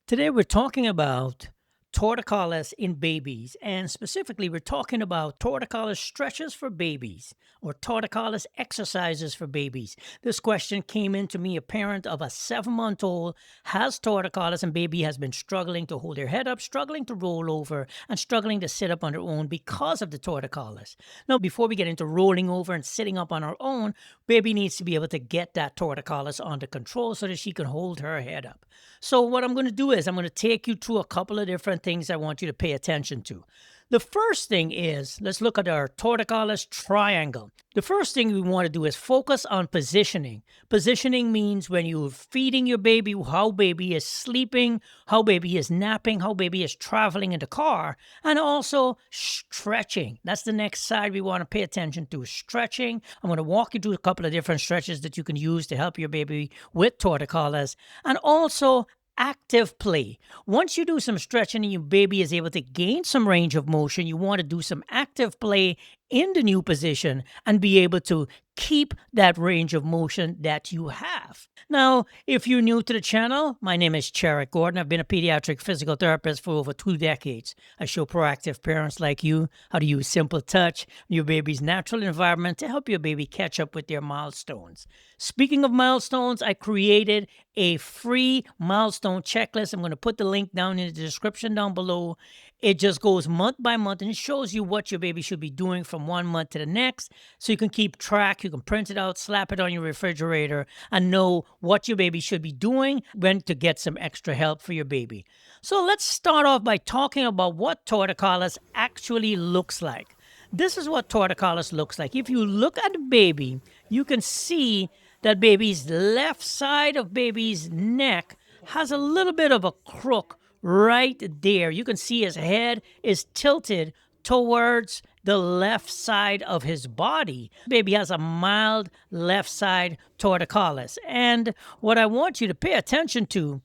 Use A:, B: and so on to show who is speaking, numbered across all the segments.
A: Today, we're talking about torticollis in babies, and specifically, we're talking about torticollis stretches for babies or torticollis exercises for babies. This question came in to me. A parent of a 7-month old has torticollis, and baby has been struggling to hold their head up, struggling to roll over, and struggling to sit up on their own because of the torticollis. Now, before we get into rolling over and sitting up on our own, baby needs to be able to get that torticollis under control so that she can hold her head up. So, what I'm going to do is I'm going to take you through a couple of different things I want you to pay attention to. The first thing is let's look at our Torticollis Triangle. The first thing we want to do is focus on positioning. Positioning means when you're feeding your baby, how baby is sleeping, how baby is napping, how baby is traveling in the car, and also stretching. That's the next side we want to pay attention to, stretching. I'm going to walk you through a couple of different stretches that you can use to help your baby with torticollis, and also active play. Once you do some stretching and your baby is able to gain some range of motion, you want to do some active play in the new position and be able to keep that range of motion that you have. Now, if you're new to the channel, my name is Cherrick Gordon. I've been a pediatric physical therapist for over 2 decades. I show proactive parents like you how to use simple touch in your baby's natural environment to help your baby catch up with their milestones. Speaking of milestones, I created a free milestone checklist. I'm going to put the link down in the description down below. It just goes month by month and it shows you what your baby should be doing from one month to the next. So you can keep track, you can print it out, slap it on your refrigerator, and know what your baby should be doing, when to get some extra help for your baby. So let's start off by talking about what torticollis actually looks like. This is what torticollis looks like. If you look at the baby, you can see that baby's left side of baby's neck has a little bit of a crook right there. You can see his head is tilted towards the left side of his body. Baby has a mild left side torticollis. And what I want you to pay attention to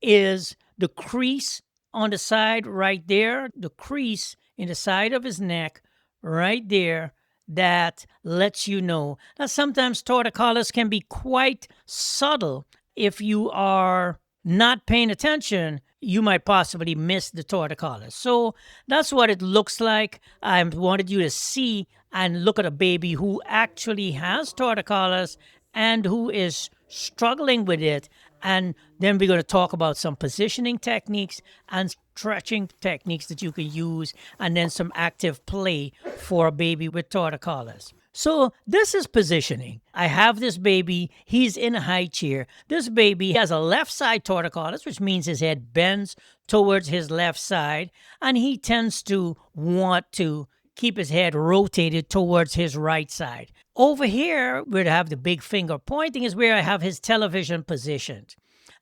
A: is the crease on the side right there, the crease in the side of his neck right there, that lets you know that sometimes torticollis can be quite subtle. If you are not paying attention, you might possibly miss the torticollis. So that's what it looks like. I wanted you to see and look at a baby who actually has torticollis and who is struggling with it. And then we're going to talk about some positioning techniques and stretching techniques that you can use, and then some active play for a baby with torticollis. So this is positioning. I have this baby. He's in a high chair. This baby has a left side torticollis, which means his head bends towards his left side, and he tends to want to keep his head rotated towards his right side. Over here, where I have the big finger pointing, is where I have his television positioned.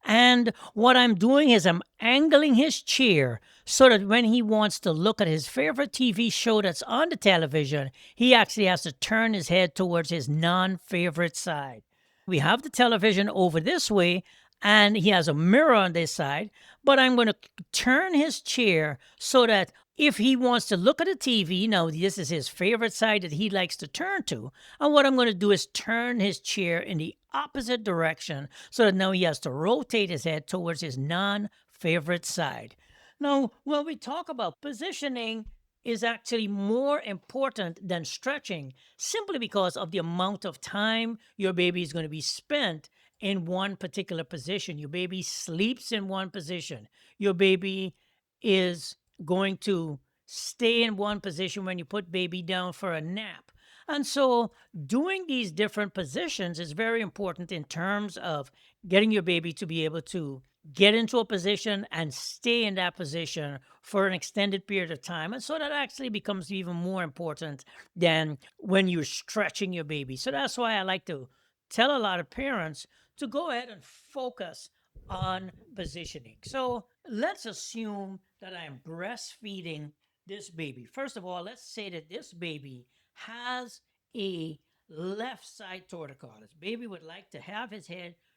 A: And what I'm doing is I'm angling his chair so that when he wants to look at his favorite TV show that's on the television, he actually has to turn his head towards his non favorite side. We have the television over this way, and he has a mirror on this side, but I'm going to turn his chair so that if he wants to look at the TV, now this is his favorite side that he likes to turn to. And what I'm going to do is turn his chair in the opposite direction so that now he has to rotate his head towards his non favorite side. Now, when we talk about positioning, is actually more important than stretching simply because of the amount of time your baby is going to be spent in one particular position. Your baby sleeps in one position. Your baby is going to stay in one position when you put baby down for a nap. And so, doing these different positions is very important in terms of getting your baby to be able to get into a position and stay in that position for an extended period of time. And so that actually becomes even more important than when you're stretching your baby. So that's why I like to tell a lot of parents to go ahead and focus on positioning. So let's assume that I'm breastfeeding this baby. First of all, let's say that this baby has a left side torticollis. Baby would like to have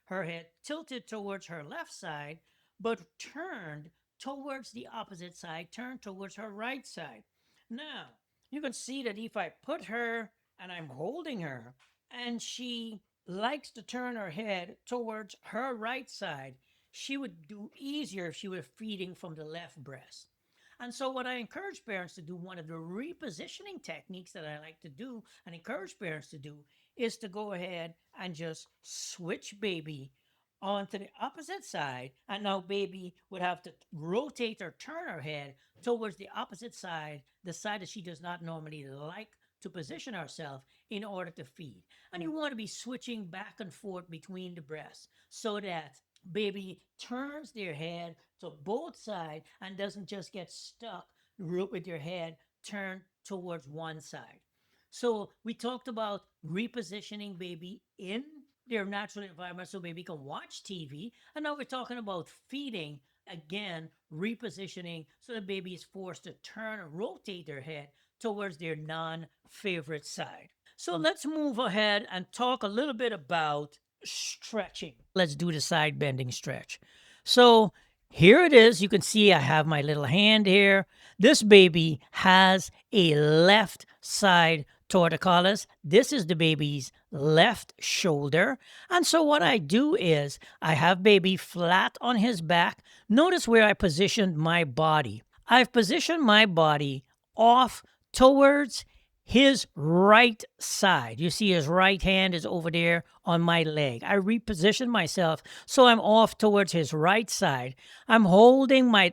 A: her head tilted towards her left side, but turned towards the opposite side, turned towards her right side. Now, you can see that if I put her and I'm holding her, and she likes to turn her head towards her right side, she would do easier if she were feeding from the left breast. And so, what I encourage parents to do, one of the repositioning techniques that I like to do and encourage parents to do, is to go ahead and just switch baby onto the opposite side. And now, baby would have to rotate or turn her head towards the opposite side, the side that she does not normally like to position herself in order to feed. And you want to be switching back and forth between the breasts so that baby turns their head to both sides and doesn't just get stuck with your head turned towards one side. So we talked about repositioning baby in their natural environment so baby can watch TV. And now we're talking about feeding, again, repositioning so the baby is forced to turn and rotate their head towards their non favorite side. So let's move ahead and talk a little bit about stretching. Let's do the side bending stretch. So here it is. You can see I have my little hand here. This baby has a left side torticollis. This is the baby's left shoulder. And so what I do is I have baby flat on his back. Notice where I positioned my body. I've positioned my body off towards his right side. You see his right hand is over there on my leg. I reposition myself so I'm off towards his right side. I'm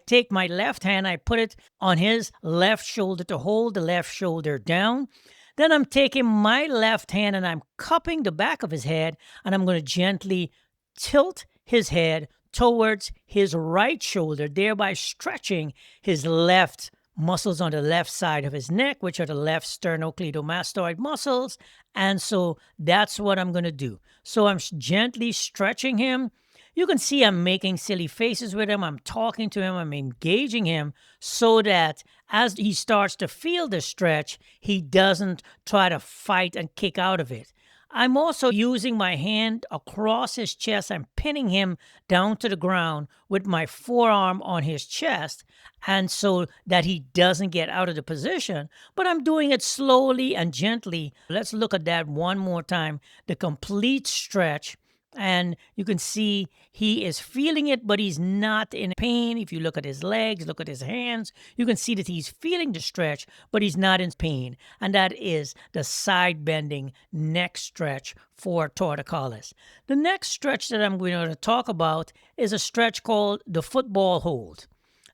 A: take my left hand, I put it on his left shoulder to hold the left shoulder down. Then I'm taking my left hand and I'm cupping the back of his head, and I'm going to gently tilt his head towards his right shoulder, thereby stretching his left muscles on the left side of his neck, which are the left sternocleidomastoid muscles. And so that's what I'm going to do. So I'm gently stretching him. You can see I'm making silly faces with him. I'm talking to him. I'm engaging him so that as he starts to feel the stretch, he doesn't try to fight and kick out of it. I'm also using my hand across his chest. I'm pinning him down to the ground with my forearm on his chest, and so that he doesn't get out of the position. But I'm doing it slowly and gently. Let's look at that one more time. The complete stretch. And you can see he is feeling it, but he's not in pain. If you look at his legs, look at his hands, you can see that he's feeling the stretch, but he's not in pain. And that is the side bending neck stretch for torticollis. The next stretch that I'm going to talk about is a stretch called the football hold.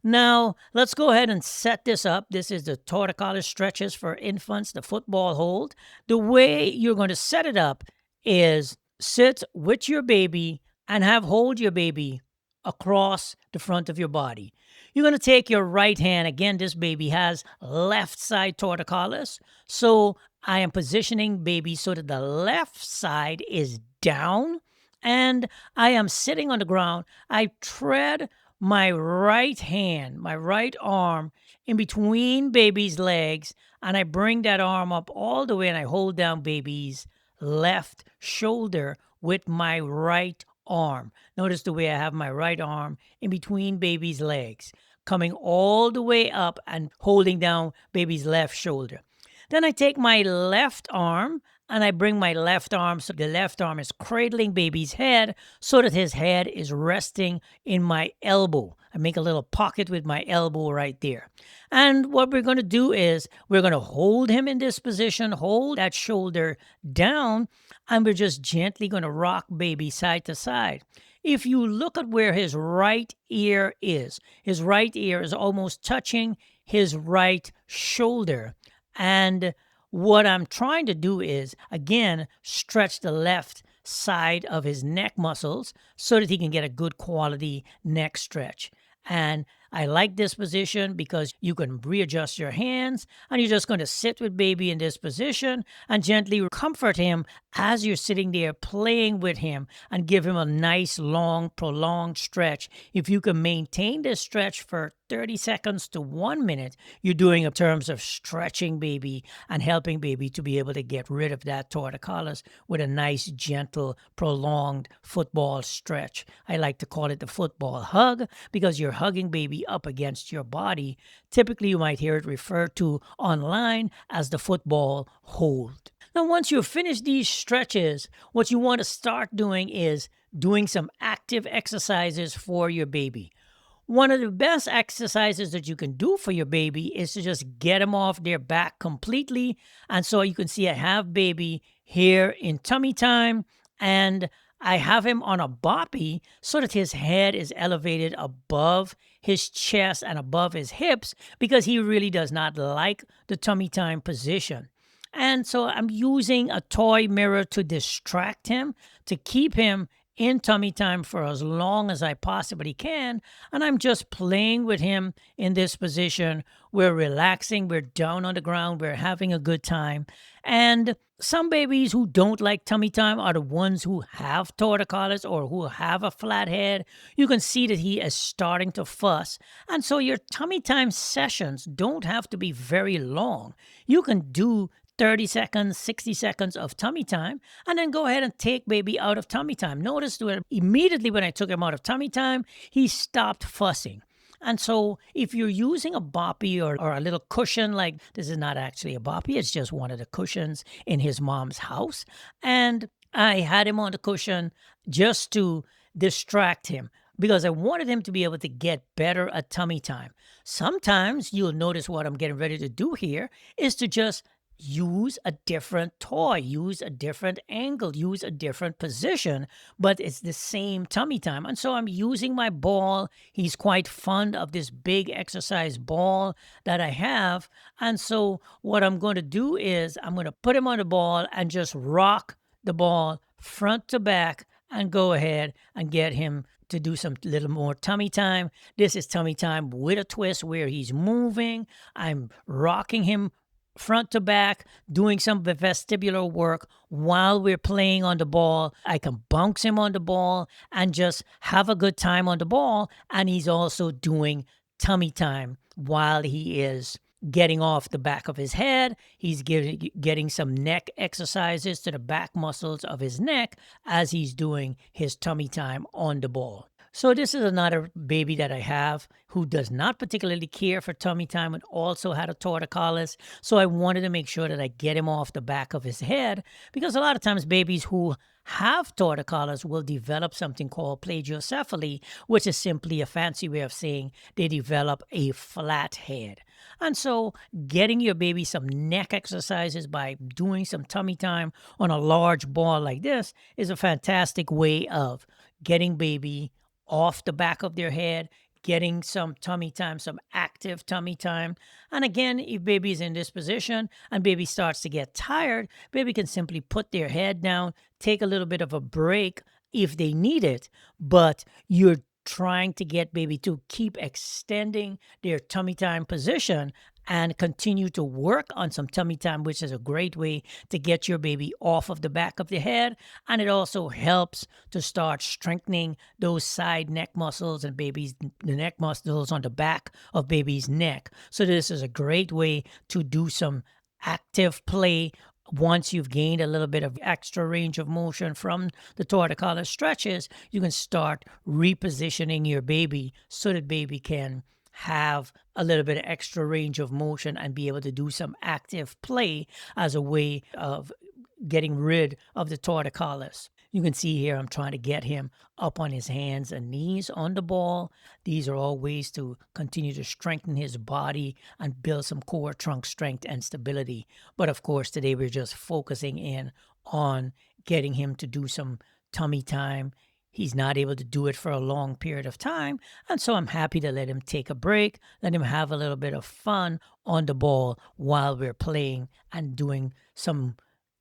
A: Now, let's go ahead and set this up. This is the Torticollis Stretches for infants, the football hold. The way you're going to set it up is sit with your baby and hold your baby across the front of your body. You're going to take your right hand. Again, this baby has left side torticollis. So I am positioning baby so that the left side is down and I am sitting on the ground. I tread my right hand, my right arm in between baby's legs, and I bring that arm up all the way and I hold down baby's left shoulder with my right arm. Notice the way I have my right arm in between baby's legs, coming all the way up and holding down baby's left shoulder. Then I take my left arm and I bring my left arm so the left arm is cradling baby's head so that his head is resting in my elbow. I make a little pocket with my elbow right there. And what we're going to do is we're going to hold him in this position, hold that shoulder down, and we're just gently going to rock baby side to side. If you look at where his right ear is almost touching his right shoulder. And what I'm trying to do is, again, stretch the left side of his neck muscles so that he can get a good quality neck stretch. And I like this position because you can readjust your hands and you're just going to sit with baby in this position and gently comfort him as you're sitting there playing with him and give him a nice, long, prolonged stretch. If you can maintain this stretch for 30 seconds to 1 minute, you're doing in terms of stretching baby and helping baby to be able to get rid of that torticollis with a nice, gentle, prolonged football stretch. I like to call it the football hug because you're hugging baby up against your body. Typically, you might hear it referred to online as the football hold. Now, once you finish these stretches, what you want to start doing is doing some active exercises for your baby. One of the best exercises that you can do for your baby is to just get them off their back completely. And so you can see I have baby here in tummy time, and I have him on a boppy so that his head is elevated above his chest and above his hips because he really does not like the tummy time position. And so I'm using a toy mirror to distract him, to keep him in tummy time for as long as I possibly can. And I'm just playing with him in this position. We're relaxing, we're down on the ground, we're having a good time. And some babies who don't like tummy time are the ones who have torticollis or who have a flat head. You can see that he is starting to fuss. And so your tummy time sessions don't have to be very long. You can do 30 seconds, 60 seconds of tummy time, and then go ahead and take baby out of tummy time. Notice that immediately when I took him out of tummy time, he stopped fussing. And so if you're using a boppy or a little cushion, like this is not actually a boppy, it's just one of the cushions in his mom's house. And I had him on the cushion just to distract him because I wanted him to be able to get better at tummy time. Sometimes you'll notice what I'm getting ready to do here is to just use a different toy, use a different angle, use a different position, but it's the same tummy time. And so I'm using my ball. He's quite fond of this big exercise ball that I have. And so what I'm going to do is I'm going to put him on the ball and just rock the ball front to back and go ahead and get him to do some little more tummy time. This is tummy time with a twist where he's moving. I'm rocking him front to back, doing some vestibular work while we're playing on the ball. I can bounce him on the ball and just have a good time on the ball. And he's also doing tummy time while he is getting off the back of his head. He's getting some neck exercises to the back muscles of his neck as he's doing his tummy time on the ball. So this is another baby that I have who does not particularly care for tummy time and also had a torticollis. So I wanted to make sure that I get him off the back of his head because a lot of times babies who have torticollis will develop something called plagiocephaly, which is simply a fancy way of saying they develop a flat head. And so getting your baby some neck exercises by doing some tummy time on a large ball like this is a fantastic way of getting baby off the back of their head, getting some tummy time, some active tummy time. And again, if baby is in this position and baby starts to get tired, baby can simply put their head down, take a little bit of a break if they need it, but you're trying to get baby to keep extending their tummy time position and continue to work on some tummy time, which is a great way to get your baby off of the back of the head. And it also helps to start strengthening those side neck muscles and the neck muscles on the back of baby's neck. So this is a great way to do some active play once you've gained a little bit of extra range of motion from the torticollis stretches. You can start repositioning your baby so that baby can have a little bit of extra range of motion and be able to do some active play as a way of getting rid of the torticollis. You can see here I'm trying to get him up on his hands and knees on the ball. These are all ways to continue to strengthen his body and build some core trunk strength and stability. But of course, today we're just focusing in on getting him to do some tummy time. He's not able to do it for a long period of time. And so I'm happy to let him take a break, let him have a little bit of fun on the ball while we're playing and doing some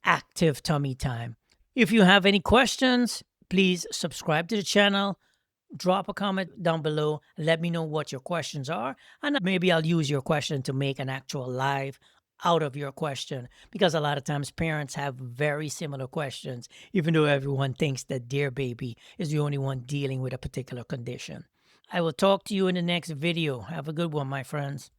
A: active tummy time. If you have any questions, please subscribe to the channel, drop a comment down below, let me know what your questions are, and maybe I'll use your question to make an actual live out of your question, because a lot of times parents have very similar questions, even though everyone thinks that their baby is the only one dealing with a particular condition. I will talk to you in the next video. Have a good one, my friends.